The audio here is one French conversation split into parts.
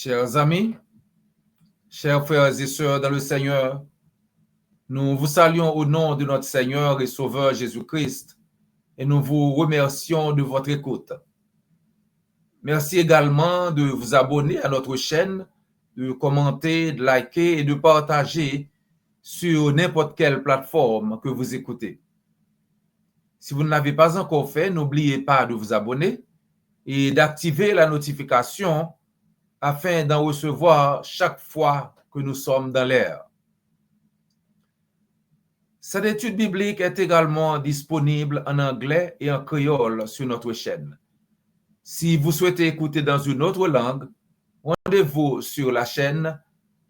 Chers amis, chers frères et sœurs dans le Seigneur, nous vous saluons au nom de notre Seigneur et Sauveur Jésus-Christ et nous vous remercions de votre écoute. Merci également de vous abonner à notre chaîne, de commenter, de liker et de partager sur n'importe quelle plateforme que vous écoutez. Si vous ne l'avez pas encore fait, n'oubliez pas de vous abonner et d'activer la notification afin d'en recevoir chaque fois que nous sommes dans l'air. Cette étude biblique est également disponible en anglais et en créole sur notre chaîne. Si vous souhaitez écouter dans une autre langue, rendez-vous sur la chaîne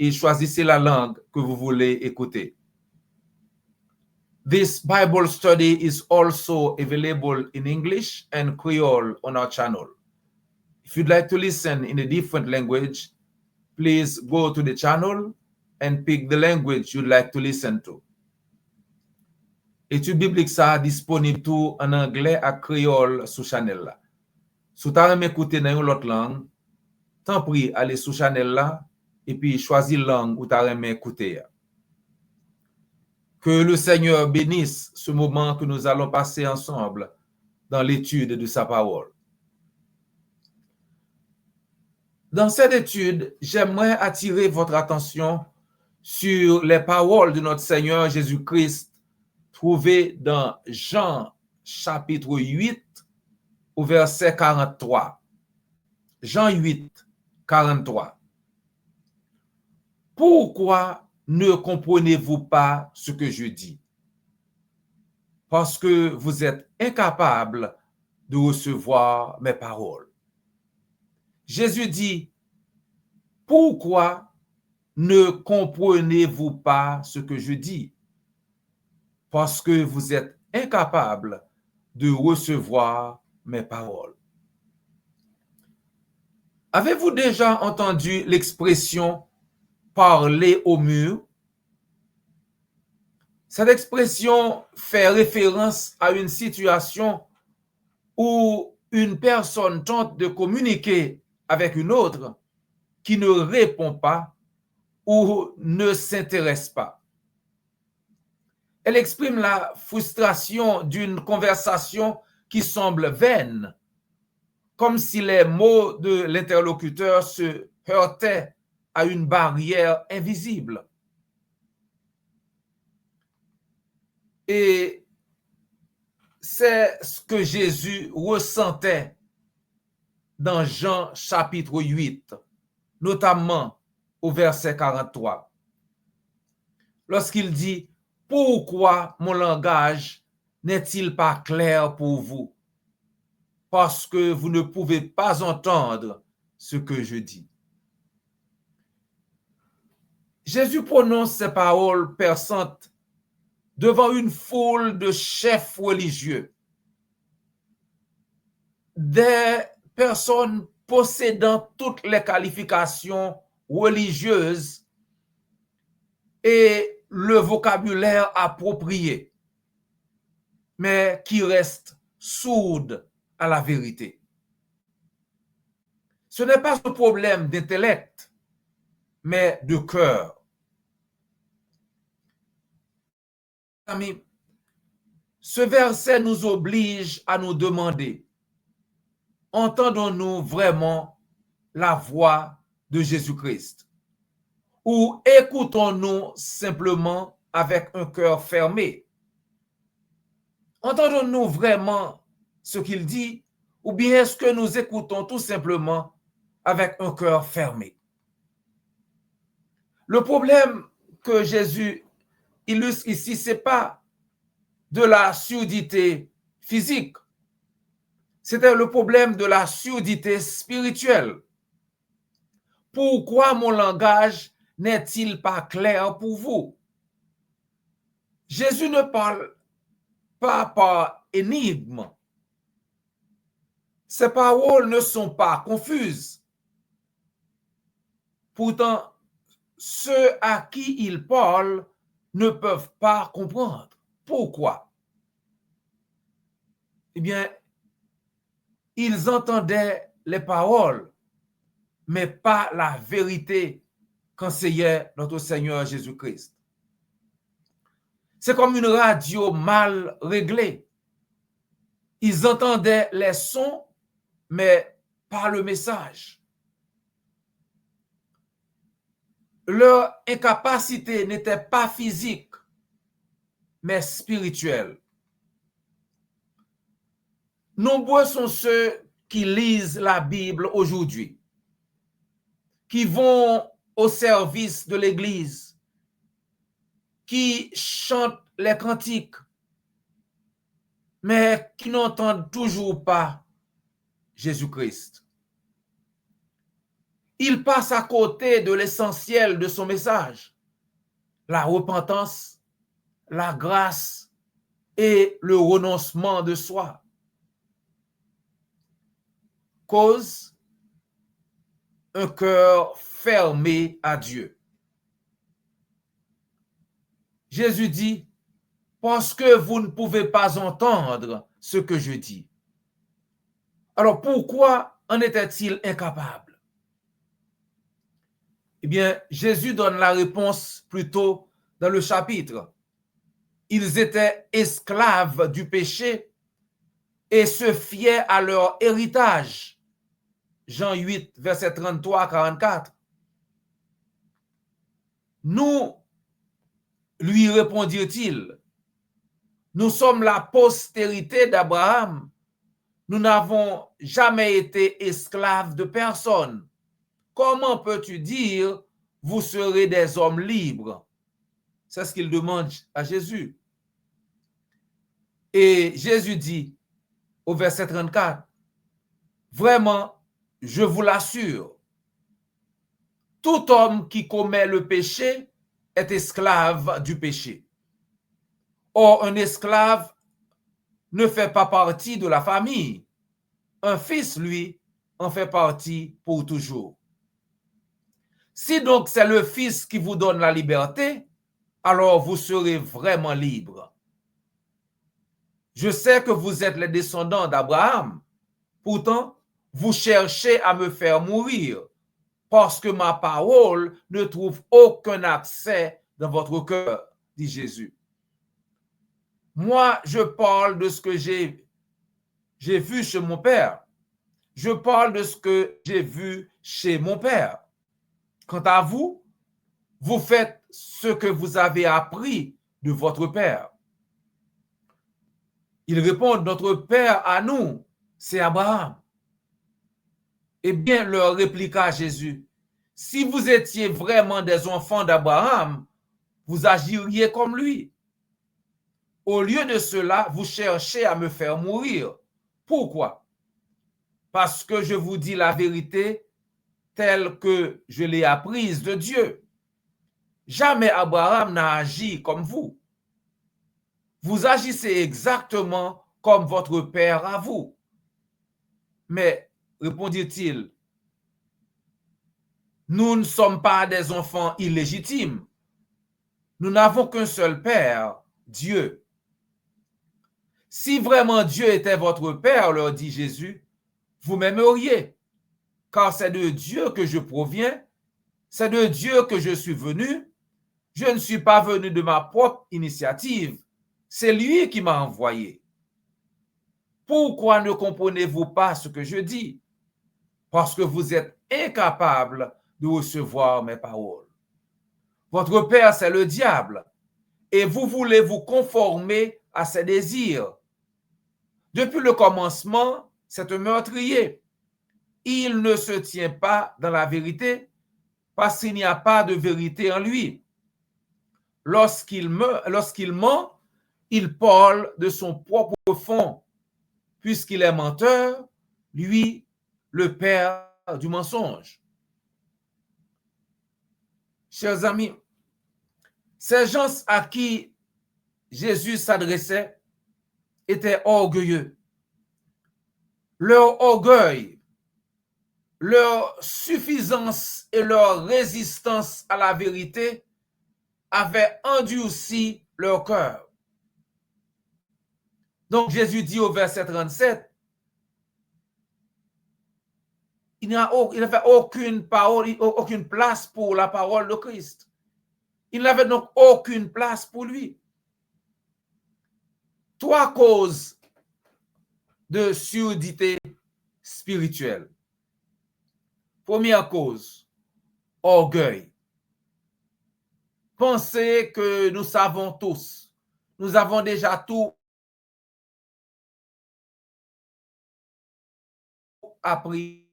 et choisissez la langue que vous voulez écouter. This Bible study is also available in English and Creole on our channel. If you'd like to listen in a different language, please go to the channel and pick the language you'd like to listen to. Étude biblique ça disponible tout en anglais à créole sous channel là. Si vous avez écouté dans une autre langue, tant pis aller sous channel là et puis choisir langue où tu as écouter. Que le Seigneur bénisse ce moment que nous allons passer ensemble dans l'étude de sa parole. Dans cette étude, j'aimerais attirer votre attention sur les paroles de notre Seigneur Jésus-Christ trouvées dans Jean chapitre 8 au verset 43. Jean 8, 43. Pourquoi ne comprenez-vous pas ce que je dis? Parce que vous êtes incapables de recevoir mes paroles. Jésus dit, pourquoi ne comprenez-vous pas ce que je dis? Parce que vous êtes incapables de recevoir mes paroles. Avez-vous déjà entendu l'expression parler au mur? Cette expression fait référence à une situation où une personne tente de communiquer avec une autre qui ne répond pas ou ne s'intéresse pas. Elle exprime la frustration d'une conversation qui semble vaine, comme si les mots de l'interlocuteur se heurtaient à une barrière invisible. Et c'est ce que Jésus ressentait dans Jean chapitre 8, notamment au verset 43. Lorsqu'il dit, « Pourquoi mon langage n'est-il pas clair pour vous? Parce que vous ne pouvez pas entendre ce que je dis. » Jésus prononce ces paroles perçantes devant une foule de chefs religieux, des personnes possédant toutes les qualifications religieuses et le vocabulaire approprié, mais qui restent sourdes à la vérité. Ce n'est pas un problème d'intellect, mais de cœur. Amis, ce verset nous oblige à nous demander, entendons-nous vraiment la voix de Jésus-Christ? Ou écoutons-nous simplement avec un cœur fermé? Entendons-nous vraiment ce qu'il dit? Ou bien est-ce que nous écoutons tout simplement avec un cœur fermé? Le problème que Jésus illustre ici, ce n'est pas de la surdité physique. C'était le problème de la surdité spirituelle. Pourquoi mon langage n'est-il pas clair pour vous? Jésus ne parle pas par énigme. Ses paroles ne sont pas confuses. Pourtant, ceux à qui il parle ne peuvent pas comprendre. Pourquoi? Eh bien, ils entendaient les paroles, mais pas la vérité qu'enseignait notre Seigneur Jésus-Christ. C'est comme une radio mal réglée. Ils entendaient les sons, mais pas le message. Leur incapacité n'était pas physique, mais spirituelle. Nombreux sont ceux qui lisent la Bible aujourd'hui, qui vont au service de l'Église, qui chantent les cantiques, mais qui n'entendent toujours pas Jésus-Christ. Ils passent à côté de l'essentiel de son message, la repentance, la grâce et le renoncement de soi. Cause un cœur fermé à Dieu. Jésus dit, parce que vous ne pouvez pas entendre ce que je dis. Alors pourquoi en était-il incapable? Eh bien, Jésus donne la réponse plutôt dans le chapitre. Ils étaient esclaves du péché et se fiaient à leur héritage. Jean 8, verset 33-44. Nous, lui répondirent-ils, nous sommes la postérité d'Abraham. Nous n'avons jamais été esclaves de personne. Comment peux-tu dire, vous serez des hommes libres? C'est ce qu'il demande à Jésus. Et Jésus dit au verset 34, vraiment, je vous l'assure, tout homme qui commet le péché est esclave du péché. Or, un esclave ne fait pas partie de la famille. Un fils, lui, en fait partie pour toujours. Si donc c'est le Fils qui vous donne la liberté, alors vous serez vraiment libre. Je sais que vous êtes les descendants d'Abraham. Pourtant, vous cherchez à me faire mourir parce que ma parole ne trouve aucun accès dans votre cœur, dit Jésus. Moi, je parle de ce que j'ai vu chez mon Père. Je parle de ce que j'ai vu chez mon Père. Quant à vous, vous faites ce que vous avez appris de votre Père. Ils répondent, notre Père à nous, c'est Abraham. Eh bien, leur répliqua Jésus, si vous étiez vraiment des enfants d'Abraham, vous agiriez comme lui. Au lieu de cela, vous cherchez à me faire mourir. Pourquoi? Parce que je vous dis la vérité telle que je l'ai apprise de Dieu. Jamais Abraham n'a agi comme vous. Vous agissez exactement comme votre père à vous. Mais, répondit-il, nous ne sommes pas des enfants illégitimes. Nous n'avons qu'un seul père, Dieu. Si vraiment Dieu était votre père, leur dit Jésus, vous m'aimeriez, car c'est de Dieu que je proviens, c'est de Dieu que je suis venu. Je ne suis pas venu de ma propre initiative, c'est lui qui m'a envoyé. Pourquoi ne comprenez-vous pas ce que je dis? Parce que vous êtes incapable de recevoir mes paroles. Votre père, c'est le diable, et vous voulez vous conformer à ses désirs. Depuis le commencement, c'est un meurtrier. Il ne se tient pas dans la vérité parce qu'il n'y a pas de vérité en lui. Lorsqu'il ment, il parle de son propre fond, puisqu'il est menteur, lui, le père du mensonge. Chers amis, ces gens à qui Jésus s'adressait étaient orgueilleux. Leur orgueil, leur suffisance et leur résistance à la vérité avaient endurci leur cœur. Donc Jésus dit au verset 37, n'avait aucune parole, aucune place pour la parole de Christ. Il n'avait donc aucune place pour lui. 3 causes de surdité spirituelle. Première cause, orgueil. Penser que nous savons tous. Nous avons déjà tout appris.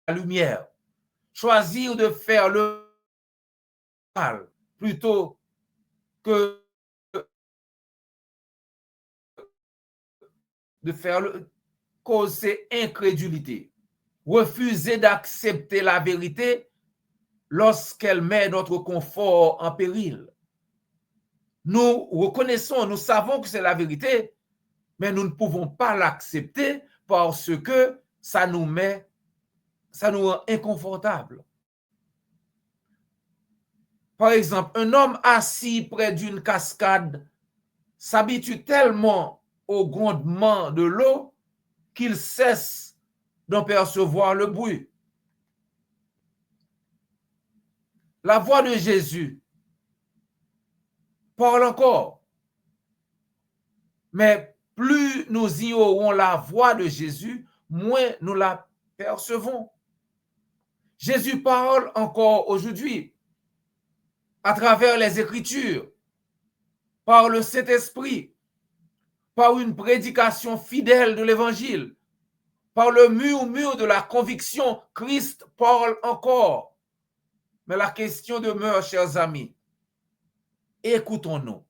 La lumière. Choisir de faire le mal plutôt que de faire le causer incrédulité. Refuser d'accepter la vérité lorsqu'elle met notre confort en péril. Nous reconnaissons, nous savons que c'est la vérité, mais nous ne pouvons pas l'accepter parce que ça nous rend inconfortable. Par exemple, un homme assis près d'une cascade s'habitue tellement au grondement de l'eau qu'il cesse d'en percevoir le bruit. La voix de Jésus parle encore. Mais plus nous ignorons la voix de Jésus, moins nous la percevons. Jésus parle encore aujourd'hui à travers les Écritures, par le Saint-Esprit, par une prédication fidèle de l'Évangile, par le murmure de la conviction. Christ parle encore. Mais la question demeure, chers amis, écoutons-nous.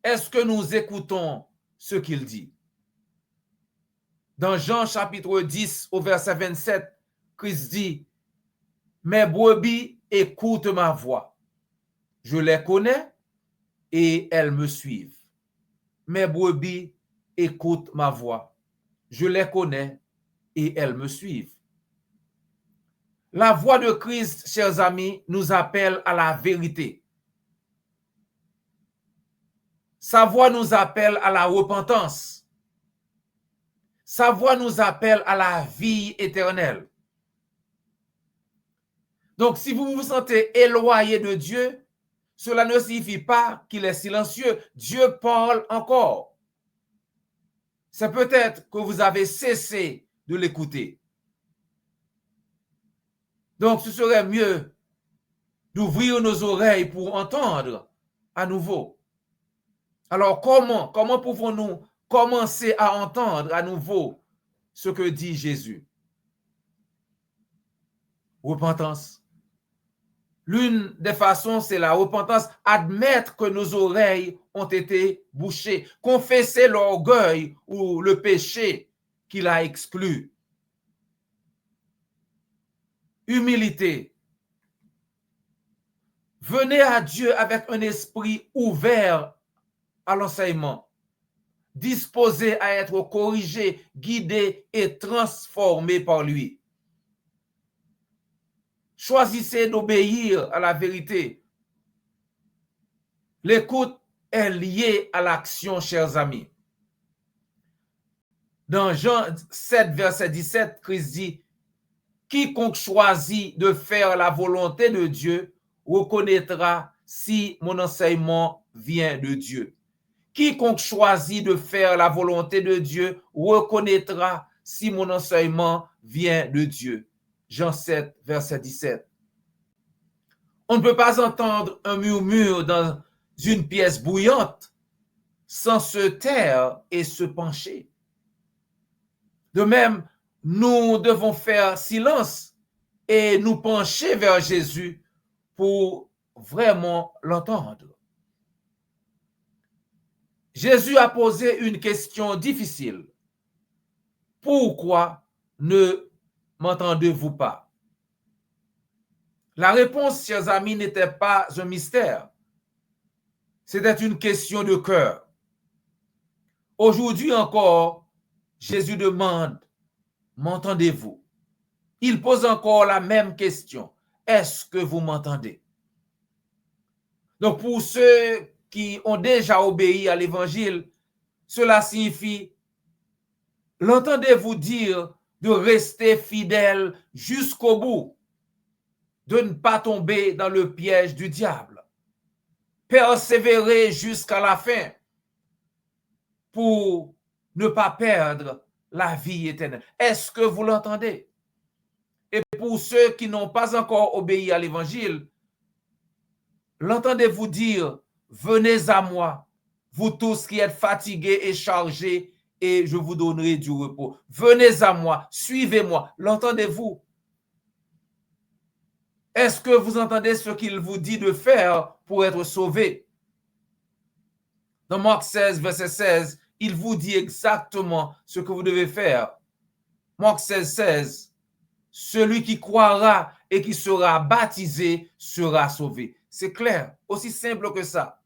Est-ce que nous écoutons ce qu'il dit? Dans Jean chapitre 10 au verset 27, Christ dit, « Mes brebis écoutent ma voix. Je les connais et elles me suivent. Mes brebis écoutent ma voix. Je les connais et elles me suivent. » La voix de Christ, chers amis, nous appelle à la vérité. Sa voix nous appelle à la repentance. Sa voix nous appelle à la vie éternelle. Donc, si vous vous sentez éloigné de Dieu, cela ne signifie pas qu'il est silencieux. Dieu parle encore. C'est peut-être que vous avez cessé de l'écouter. Donc, ce serait mieux d'ouvrir nos oreilles pour entendre à nouveau. Alors, comment pouvons-nous commencer à entendre à nouveau ce que dit Jésus? Repentance. L'une des façons, c'est la repentance, admettre que nos oreilles ont été bouchées, confesser l'orgueil ou le péché qu'il a exclu. Humilité. Venez à Dieu avec un esprit ouvert à l'enseignement, disposé à être corrigé, guidé et transformé par lui. Choisissez d'obéir à la vérité. L'écoute est liée à l'action, chers amis. Dans Jean 7, verset 17, Christ dit, « Quiconque choisit de faire la volonté de Dieu reconnaîtra si mon enseignement vient de Dieu. » Quiconque choisit de faire la volonté de Dieu reconnaîtra si mon enseignement vient de Dieu. Jean 7, verset 17. On ne peut pas entendre un murmure dans une pièce bouillante sans se taire et se pencher. De même, nous devons faire silence et nous pencher vers Jésus pour vraiment l'entendre. Jésus a posé une question difficile. Pourquoi ne m'entendez-vous pas? La réponse, chers amis, n'était pas un mystère. C'était une question de cœur. Aujourd'hui encore, Jésus demande, m'entendez-vous? Il pose encore la même question. Est-ce que vous m'entendez? Donc, pour ceux qui ont déjà obéi à l'évangile, cela signifie L'entendez-vous dire de rester fidèle jusqu'au bout, de ne pas tomber dans le piège du diable, persévérer jusqu'à la fin pour ne pas perdre la vie éternelle? Est-ce que vous l'entendez? Et pour ceux qui n'ont pas encore obéi à l'évangile, l'entendez-vous dire, venez à moi, vous tous qui êtes fatigués et chargés, et je vous donnerai du repos. Venez à moi, suivez-moi. L'entendez-vous? Est-ce que vous entendez ce qu'il vous dit de faire pour être sauvé? Dans Marc 16, verset 16, il vous dit exactement ce que vous devez faire. Marc 16, 16, celui qui croira et qui sera baptisé sera sauvé. C'est clair, aussi simple que ça.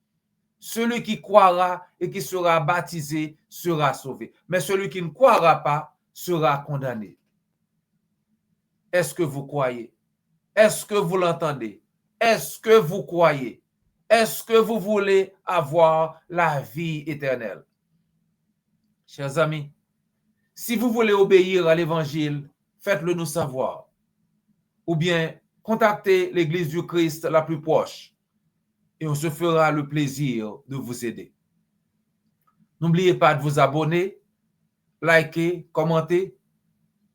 Celui qui croira et qui sera baptisé sera sauvé. Mais celui qui ne croira pas sera condamné. Est-ce que vous croyez? Est-ce que vous l'entendez? Est-ce que vous croyez? Est-ce que vous voulez avoir la vie éternelle? Chers amis, si vous voulez obéir à l'évangile, faites-le nous savoir. Ou bien, contactez l'Église du Christ la plus proche et on se fera le plaisir de vous aider. N'oubliez pas de vous abonner, liker, commenter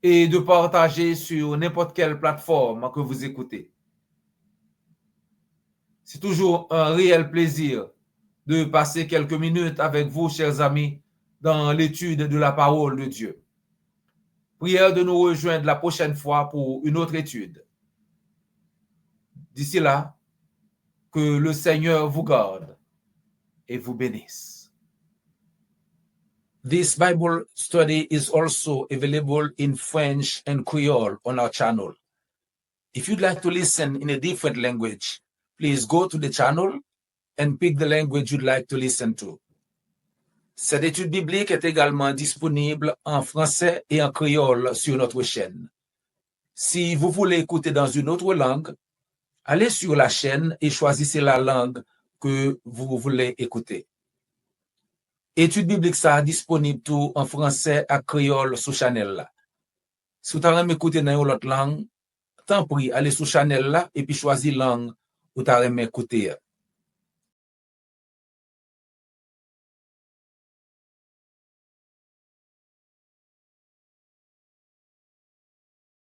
et de partager sur n'importe quelle plateforme que vous écoutez. C'est toujours un réel plaisir de passer quelques minutes avec vous, chers amis, dans l'étude de la parole de Dieu. Prière de nous rejoindre la prochaine fois pour une autre étude. D'ici là, que le Seigneur vous garde et vous bénisse. This Bible study is also available in French and Creole on our channel. If you'd like to listen in a different language, please go to the channel and pick the language you'd like to listen to. Cette étude biblique est également disponible en français et en créole sur notre chaîne. Si vous voulez écouter dans une autre langue, allez sur la chaîne et choisissez la langue que vous voulez écouter. Étude biblique ça disponible tout en français et créole sur channel là. Si vous avez écouter dans une autre langue, tant pis, allez sur channel là et puis choisissez langue où vous avez écouter.